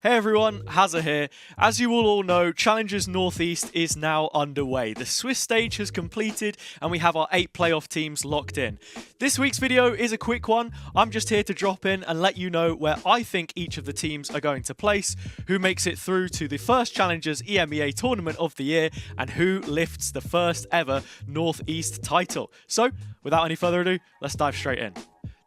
Hey everyone, Hazza here. As you will all know, Challengers Northeast is now underway. The Swiss stage has completed and we have our 8 playoff teams locked in. This week's video is a quick one. I'm just here to drop in and let you know where I think each of the teams are going to place, who makes it through to the first Challengers EMEA tournament of the year, and who lifts the first ever Northeast title. So, without any further ado, let's dive straight in.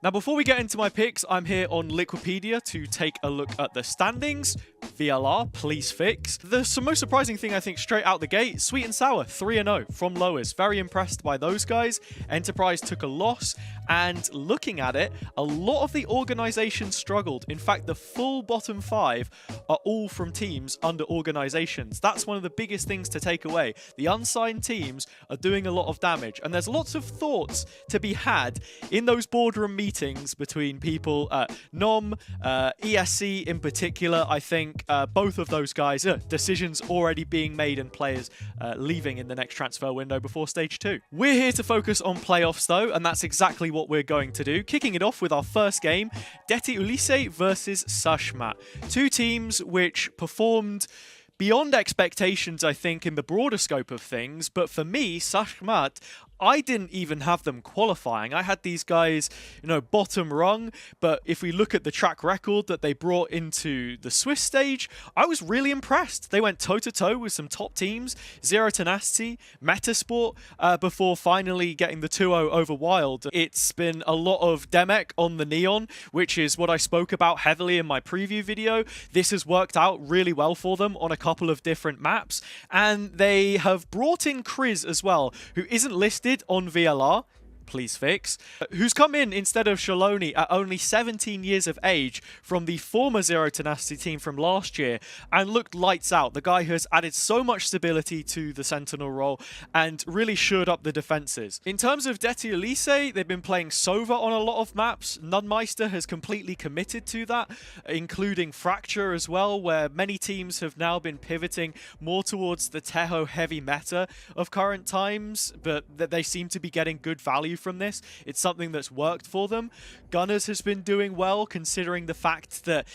Now, before we get into my picks, I'm here on Liquipedia to take a look at the standings. VLR, please fix. The most surprising thing, I think, straight out the gate, SweetNSour, 3-0 from lowers. Very impressed by those guys. Enterprise took a loss, and looking at it, a lot of the organization struggled. In fact, the full bottom 5 are all from teams under organizations. That's one of the biggest things to take away. The unsigned teams are doing a lot of damage, and there's lots of thoughts to be had in those boardroom meetings between people at NOM, ESC in particular. I think both of those guys, decisions already being made and players leaving in the next transfer window before stage 2. We're here to focus on playoffs though, and that's exactly what we're going to do. Kicking it off with our first game, Deti Ulice versus Szach. Two teams which performed beyond expectations, I think, in the broader scope of things, but for me, Szach, I didn't even have them qualifying. I had these guys, bottom rung, but if we look at the track record that they brought into the Swiss stage, I was really impressed. They went toe-to-toe with some top teams, Zero Tenacity, Metizport, before finally getting the 2-0 over Wild. It's been a lot of Demek on the Neon, which is what I spoke about heavily in my preview video. This has worked out really well for them on a couple of different maps, and they have brought in Chris as well, who isn't listed on VLR, please fix, who's come in instead of Shaloni at only 17 years of age from the former Zero Tenacity team from last year, and looked lights out. The guy has added so much stability to the Sentinel role and really shored up the defenses. In terms of Deti Ulice, they've been playing Sova on a lot of maps. Nunmeister has completely committed to that, including Fracture as well, where many teams have now been pivoting more towards the Teho heavy meta of current times, but that they seem to be getting good value from this. It's something that's worked for them. Gunners has been doing well, considering the fact that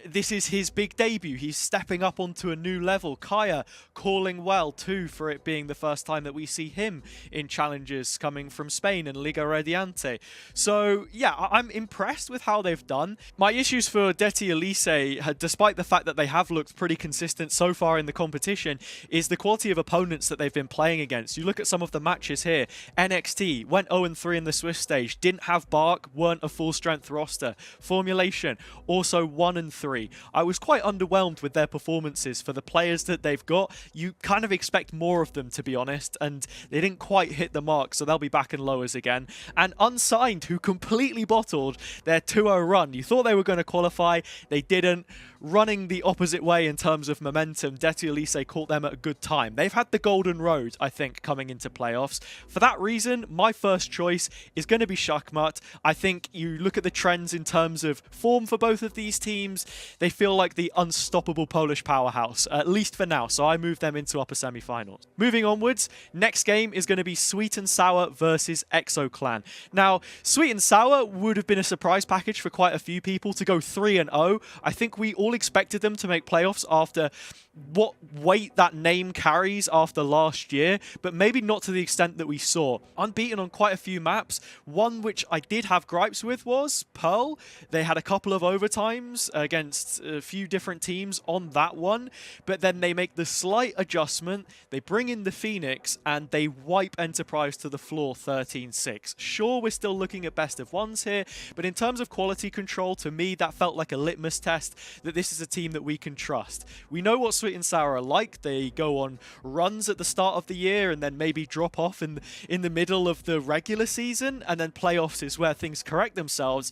this is his big debut. He's stepping up onto a new level. Kaya calling well too, for it being the first time that we see him in challenges coming from Spain and Liga Radiante. So yeah, I'm impressed with how they've done. My issues for Deti Ulice, despite the fact that they have looked pretty consistent so far in the competition, is the quality of opponents that they've been playing against. You look at some of the matches here. NXT went 0-3 in the Swiss stage, didn't have Bark, weren't a full strength roster. Formulation also 1-3. I was quite underwhelmed with their performances. For the players that they've got, you kind of expect more of them, to be honest, and they didn't quite hit the mark, so they'll be back in lowers again. And Unsigned, who completely bottled their 2-0 run. You thought they were going to qualify, they didn't. Running the opposite way in terms of momentum, Deti Ulice caught them at a good time. They've had the golden road, I think, coming into playoffs. For that reason, my first choice is going to be Szach. I think you look at the trends in terms of form for both of these teams, they feel like the unstoppable Polish powerhouse, at least for now, so I moved them into upper semi-finals. Moving onwards, next game is going to be SweetNSour versus EXO Clan. Now, SweetNSour would have been a surprise package for quite a few people to go 3-0. I think we all expected them to make playoffs after what weight that name carries after last year, but maybe not to the extent that we saw. Unbeaten on quite a few maps. One which I did have gripes with was Pearl. They had a couple of overtimes against a few different teams on that one, but then they make the slight adjustment, they bring in the Phoenix, and they wipe Enterprise to the floor 13-6. Sure, we're still looking at best of ones here, but in terms of quality control, to me, that felt like a litmus test that this is a team that we can trust. We know what SweetNSour are like. They go on runs at the start of the year and then maybe drop off in the middle of the regular season, and then playoffs is where things correct themselves.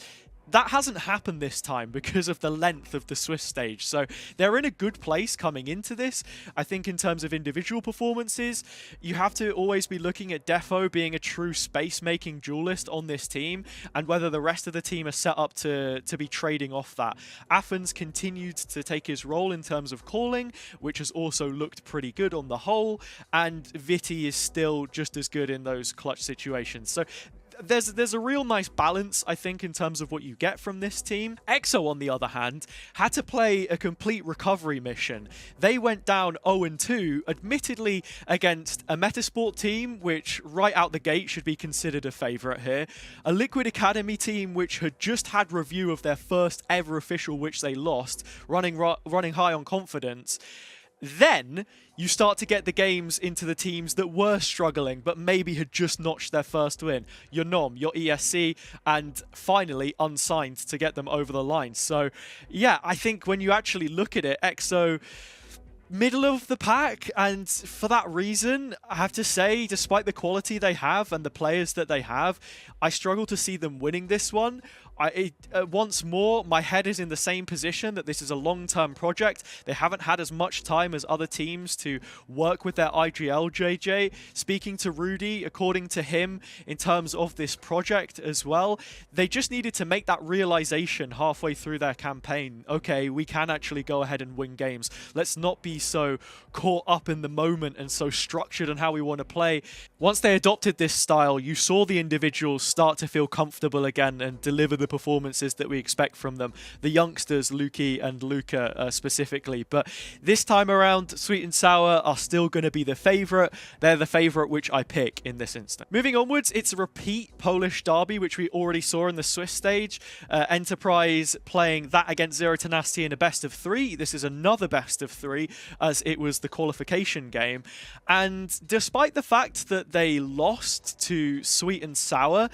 That hasn't happened this time because of the length of the Swiss stage. So they're in a good place coming into this. I think in terms of individual performances, you have to always be looking at Defo being a true space-making duelist on this team, and whether the rest of the team are set up to be trading off that. Athens continued to take his role in terms of calling, which has also looked pretty good on the whole, and Viti is still just as good in those clutch situations. So there's a real nice balance, I think, in terms of what you get from this team. EXO, on the other hand, had to play a complete recovery mission. They went down 0-2, admittedly against a Metizport team, which right out the gate should be considered a favourite here, a Liquid Academy team which had just had review of their first ever official, which they lost, running high on confidence. Then you start to get the games into the teams that were struggling but maybe had just notched their first win. Your NOM, your ESC, and finally Unsigned to get them over the line. So yeah, I think when you actually look at it, EXO middle of the pack, and for that reason, I have to say, despite the quality they have and the players that they have, I struggle to see them winning this one. Once more, my head is in the same position that this is a long-term project. They haven't had as much time as other teams to work with their IGL JJ. Speaking to Rudy, according to him, in terms of this project as well, they just needed to make that realization halfway through their campaign. Okay, we can actually go ahead and win games. Let's not be so caught up in the moment and so structured on how we want to play. Once they adopted this style, you saw the individuals start to feel comfortable again and deliver the performances that we expect from them. The youngsters, Luki and Luca specifically. But this time around, SweetNSour are still going to be the favourite. They're the favourite which I pick in this instance. Moving onwards, it's a repeat Polish derby, which we already saw in the Swiss stage. Enterprise playing that against Zero Tenacity in a best of 3. This is another best of 3, as it was the qualification game. And despite the fact that they lost to SweetNSour,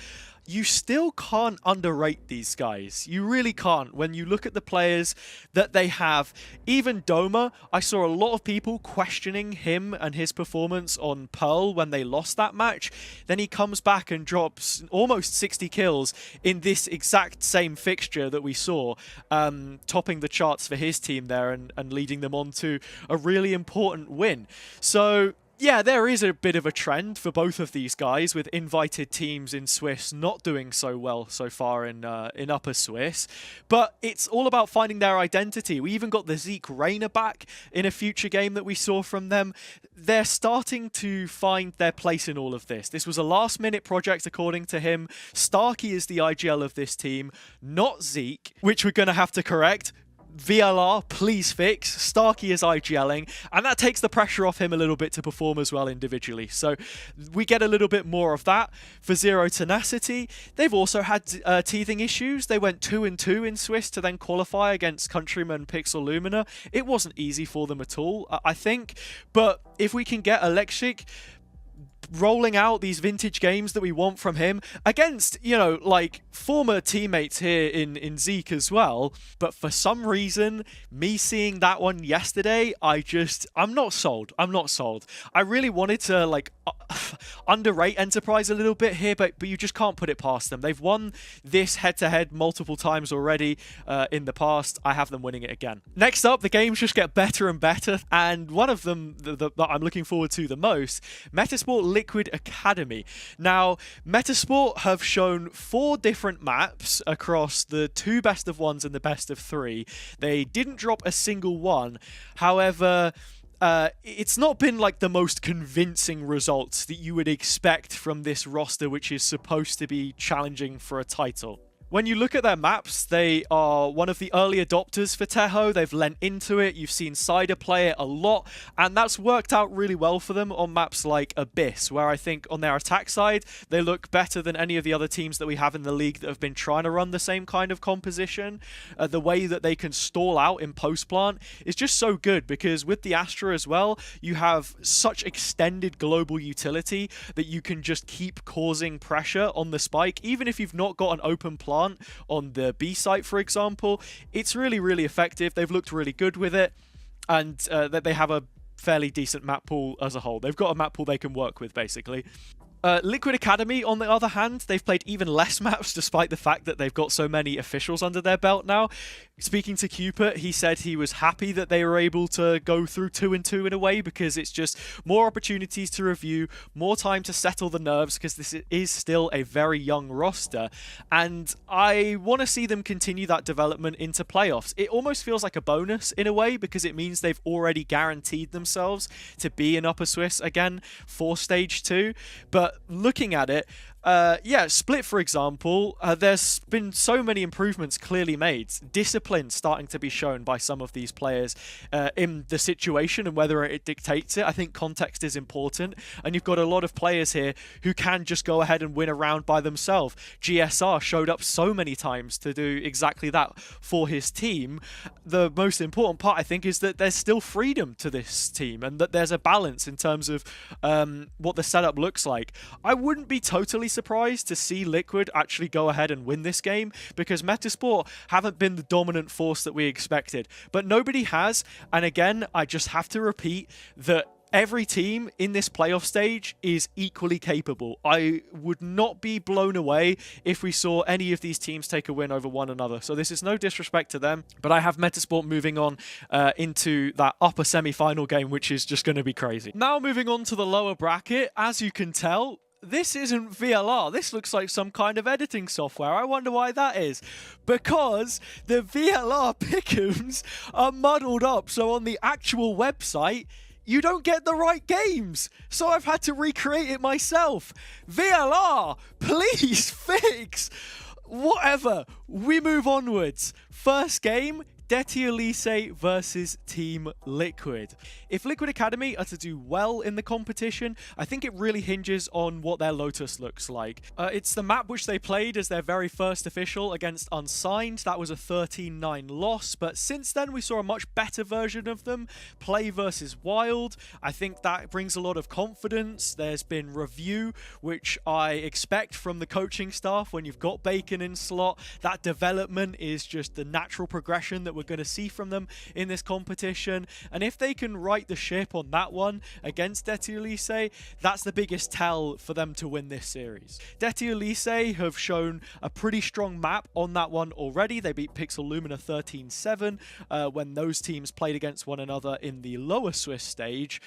you still can't underrate these guys. You really can't. When you look at the players that they have, even Doma, I saw a lot of people questioning him and his performance on Pearl when they lost that match. Then he comes back and drops almost 60 kills in this exact same fixture that we saw, topping the charts for his team there and leading them on to a really important win. So yeah, there is a bit of a trend for both of these guys, with invited teams in Swiss not doing so well so far in Upper Swiss. But it's all about finding their identity. We even got the Zeke Rayner back in a future game that we saw from them. They're starting to find their place in all of this. This was a last-minute project, according to him. Starkey is the IGL of this team, not Zeke, which we're going to have to correct. VLR, please fix. Starkey is IGLing, and that takes the pressure off him a little bit to perform as well individually. So we get a little bit more of that. For Zero Tenacity, they've also had teething issues. They went 2-2 in Swiss to then qualify against countryman Pixel Lumina. It wasn't easy for them at all, I think. But if we can get Alexic rolling out these vintage games that we want from him against, you know, like former teammates here in Zeke as well. But for some reason, me seeing that one yesterday, I'm not sold. I'm not sold. I really wanted to like underrate Enterprise a little bit here, but you just can't put it past them. They've won this head-to-head multiple times already in the past. I have them winning it again. Next up, the games just get better and better, and one of them that I'm looking forward to the most, Metizport Liquid Academy. Now, Metizport have shown 4 different maps across the 2 best of 1s and the best of 3. They didn't drop a single one. However, it's not been like the most convincing results that you would expect from this roster, which is supposed to be challenging for a title. When you look at their maps, they are one of the early adopters for Teho. They've lent into it. You've seen Cider play it a lot, and that's worked out really well for them on maps like Abyss, where I think on their attack side, they look better than any of the other teams that we have in the league that have been trying to run the same kind of composition. The way that they can stall out in post-plant is just so good, because with the Astra as well, you have such extended global utility that you can just keep causing pressure on the spike, even if you've not got an open plant on the B site, for example. It's really, really effective. They've looked really good with it, and that they have a fairly decent map pool as a whole. They've got a map pool they can work with, basically. Liquid Academy, on the other hand, they've played even less maps despite the fact that they've got so many officials under their belt now. Speaking to Cupid, he said he was happy that they were able to go through 2-2 in a way, because it's just more opportunities to review, more time to settle the nerves, because this is still a very young roster, and I want to see them continue that development into playoffs. It almost feels like a bonus in a way, because it means they've already guaranteed themselves to be in Upper Swiss again for Stage 2, but looking at it, Yeah, Split, for example, there's been so many improvements clearly made. Discipline starting to be shown by some of these players in the situation and whether it dictates it. I think context is important, and you've got a lot of players here who can just go ahead and win a round by themselves. GSR showed up so many times to do exactly that for his team. The most important part, I think, is that there's still freedom to this team and that there's a balance in terms of what the setup looks like. I wouldn't be totally surprised to see Liquid actually go ahead and win this game, because Metizport haven't been the dominant force that we expected, but nobody has. And again, I just have to repeat that every team in this playoff stage is equally capable. I would not be blown away if we saw any of these teams take a win over one another. So this is no disrespect to them, but I have Metizport moving on into that upper semi-final game, which is just going to be crazy. Now moving on to the lower bracket, as you can tell, this isn't VLR. This looks like some kind of editing software. I wonder why that is. Because the VLR pick'ems are muddled up. So on the actual website, you don't get the right games. So I've had to recreate it myself. VLR, please fix. Whatever. We move onwards. First game, Deti Ulice versus Team Liquid. If Liquid Academy are to do well in the competition, I think it really hinges on what their Lotus looks like. It's the map which they played as their very first official against Unsigned. That was a 13-9 loss, but since then we saw a much better version of them play versus Wild. I think that brings a lot of confidence. There's been review, which I expect from the coaching staff when you've got Bacon in slot. That development is just the natural progression that we're going to see from them in this competition, and if they can right the ship on that one against Deti Ulice, that's the biggest tell for them to win this series. Deti Ulice have shown a pretty strong map on that one already. They beat Pixel Lumina 13-7 when those teams played against one another in the lower Swiss stage,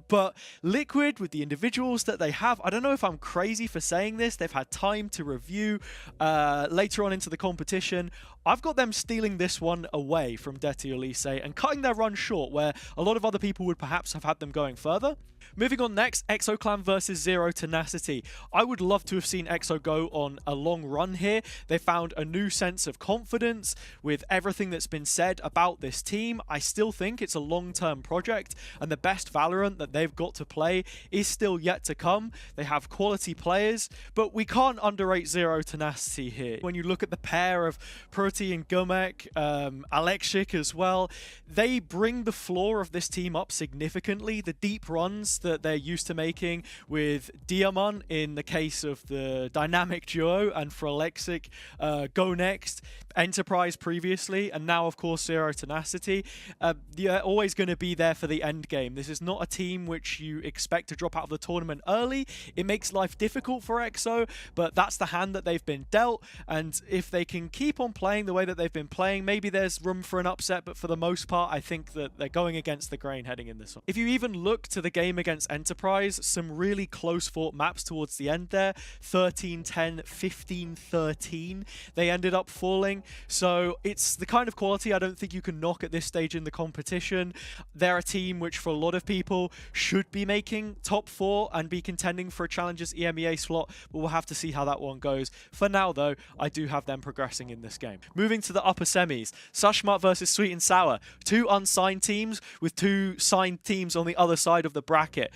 but Liquid, with the individuals that they have, I don't know if I'm crazy for saying this, they've had time to review later on into the competition. I've got them stealing this one away from Deti Ulice and cutting their run short, where a lot of other people would perhaps have had them going further. Moving on next, EXO Clan versus Zero Tenacity. I would love to have seen EXO go on a long run here. They found a new sense of confidence with everything that's been said about this team. I still think it's a long-term project, and the best Valorant that they've got to play is still yet to come. They have quality players, but we can't underrate Zero Tenacity here. When you look at the pair of Purti and Gumek, Alexic as well, they bring the floor of this team up significantly. The deep runs that they're used to making with Diamant in the case of the dynamic duo, and for Alexic, Go Next, Enterprise previously, and now of course Zero Tenacity, they're always going to be there for the end game. This is not a team which you expect to drop out of the tournament early. It makes life difficult for EXO, but that's the hand that they've been dealt, and if they can keep on playing the way that they've been playing, maybe there's room for an upset, but for the most part I think that they're going against the grain heading in this one. If you even look to the game against Enterprise, some really close fought maps towards the end there, 13-10, 15-13, they ended up falling. So it's the kind of quality I don't think you can knock at this stage in the competition. They're a team which for a lot of people should be making top 4 and be contending for a Challengers EMEA slot, but we'll have to see how that one goes. For now though, I do have them progressing in this game. Moving to the upper semis, Szach versus SweetNSour, two unsigned teams with two signed teams on the other side of the bracket.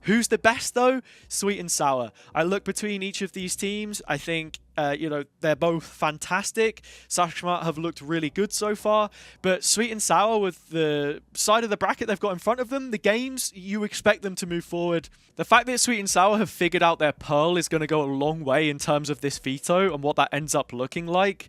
Who's the best though? SweetNSour. I look between each of these teams. I think they're both fantastic. Szach have looked really good so far, but SweetNSour, with the side of the bracket they've got in front of them, the games, you expect them to move forward. The fact that SweetNSour have figured out their Pearl is going to go a long way in terms of this veto and what that ends up looking like.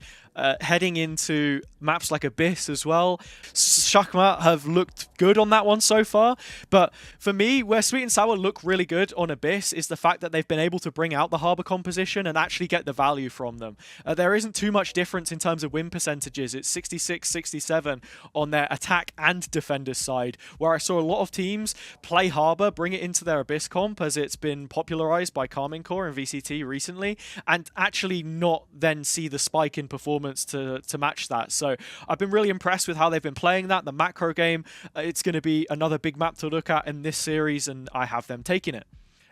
Heading into maps like Abyss as well. Szach have looked good on that one so far, but for me, where SweetNSour look really good on Abyss is the fact that they've been able to bring out the Harbor composition and actually get the value from them. There isn't too much difference in terms of win percentages. It's 66-67 on their attack and defenders side, where I saw a lot of teams play Harbor, bring it into their Abyss comp as it's been popularized by Karmine Corps and VCT recently, and actually not then see the spike in performance to match that. So I've been really impressed with how they've been playing that. The macro game, it's going to be another big map to look at in this series, and I have them taking it.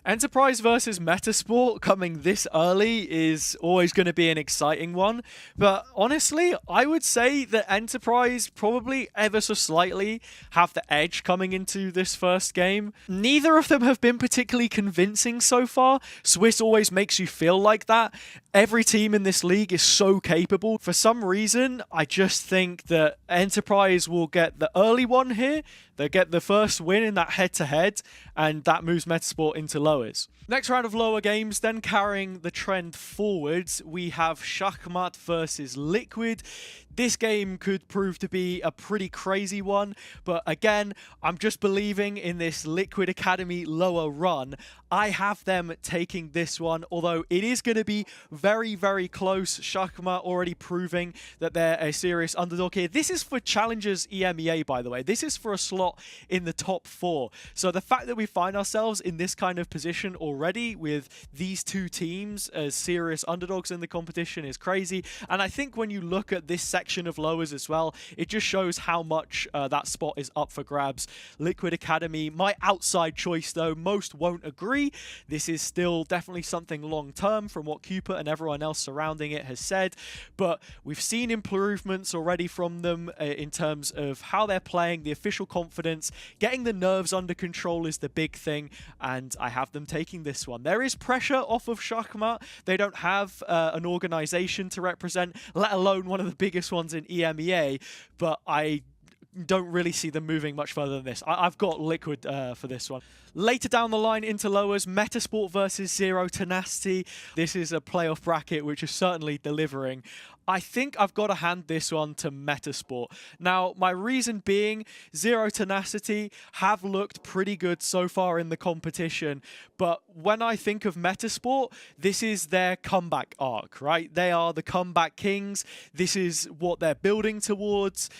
Enterprise versus Metizport coming this early is always going to be an exciting one, but honestly, I would say that Enterprise probably ever so slightly have the edge coming into this first game. Neither of them have been particularly convincing so far. Swiss always makes you feel like that. Every team in this league is so capable. For some reason, I just think that Enterprise will get the early one here. They'll get the first win in that head-to-head, and that moves Metizport into lowers. Next round of lower games, then carrying the trend forwards, we have Szach versus Liquid. This game could prove to be a pretty crazy one, but again, I'm just believing in this Liquid Academy lower run. I have them taking this one, although it is going to be very, very close. Szach already proving that they're a serious underdog here. This is for Challengers EMEA, by the way. This is for a slot in the top 4. So the fact that we find ourselves in this kind of position already with these two teams as serious underdogs in the competition is crazy. And I think when you look at this section of lowers as well, it just shows how much that spot is up for grabs. Liquid Academy, my outside choice though. Most won't agree. This is still definitely something long term from what Cooper and everyone else surrounding it has said, but we've seen improvements already from them in terms of how they're playing, the official confidence, getting the nerves under control is the big thing, and I have them taking this one. There is pressure off of Szach. They don't have an organization to represent, let alone one of the biggest ones in EMEA, but I don't really see them moving much further than this. I've got Liquid for this one. Later down the line into lowers, Metizport versus Zero Tenacity. This is a playoff bracket which is certainly delivering. I think I've got to hand this one to Metizport. Now, my reason being, Zero Tenacity have looked pretty good so far in the competition, but when I think of Metizport, this is their comeback arc, right? They are the comeback kings. This is what they're building towards.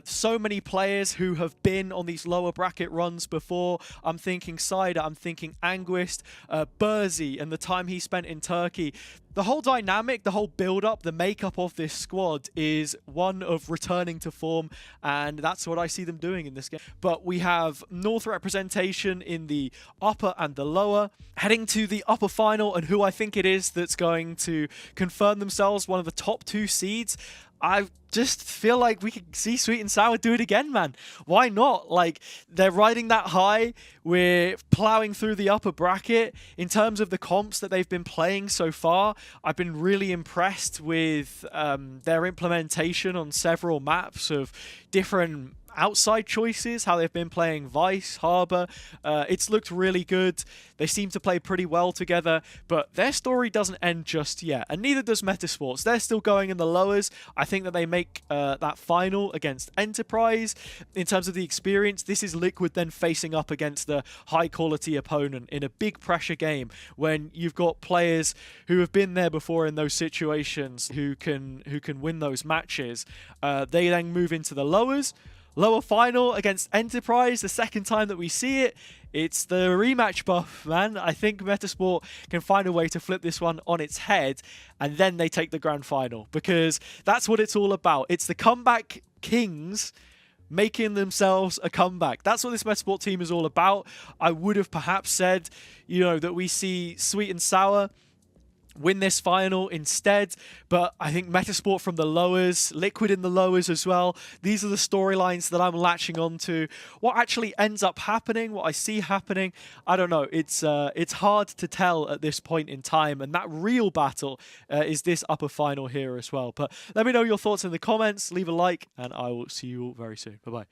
So many players who have been on these lower bracket runs before. I'm thinking Cider, I'm thinking Anguist, Burzy, and the time he spent in Turkey. The whole dynamic, the whole build-up, the makeup of this squad is one of returning to form, and that's what I see them doing in this game. But we have North representation in the upper and the lower, heading to the upper final, and who I think it is that's going to confirm themselves one of the top 2 seeds. I just feel like we could see SweetNSour do it again, man. Why not? Like, they're riding that high. We're plowing through the upper bracket. In terms of the comps that they've been playing so far, I've been really impressed with their implementation on several maps of different outside choices, how they've been playing Vice, Harbor. It's looked really good. They seem to play pretty well together, but their story doesn't end just yet, and neither does Metizport. They're still going in the lowers. I think that they make that final against Enterprise. In terms of the experience, this is Liquid then facing up against the high-quality opponent in a big pressure game when you've got players who have been there before in those situations who can win those matches. They then move into the lowers. Lower final against Enterprise, the second time that we see it. It's the rematch buff, man. I think Metizport can find a way to flip this one on its head, and then they take the grand final, because that's what it's all about. It's the comeback kings making themselves a comeback. That's what this Metizport team is all about. I would have perhaps said, you know, that we see SweetNSour win this final instead, but I think Metizport from the lowers, Liquid in the lowers as well. These are the storylines that I'm latching on to. What actually ends up happening, what I see happening, I don't know. It's hard to tell at this point in time, and that real battle is this upper final here as well. But let me know your thoughts in the comments, leave a like, and I will see you all very soon. Bye-bye.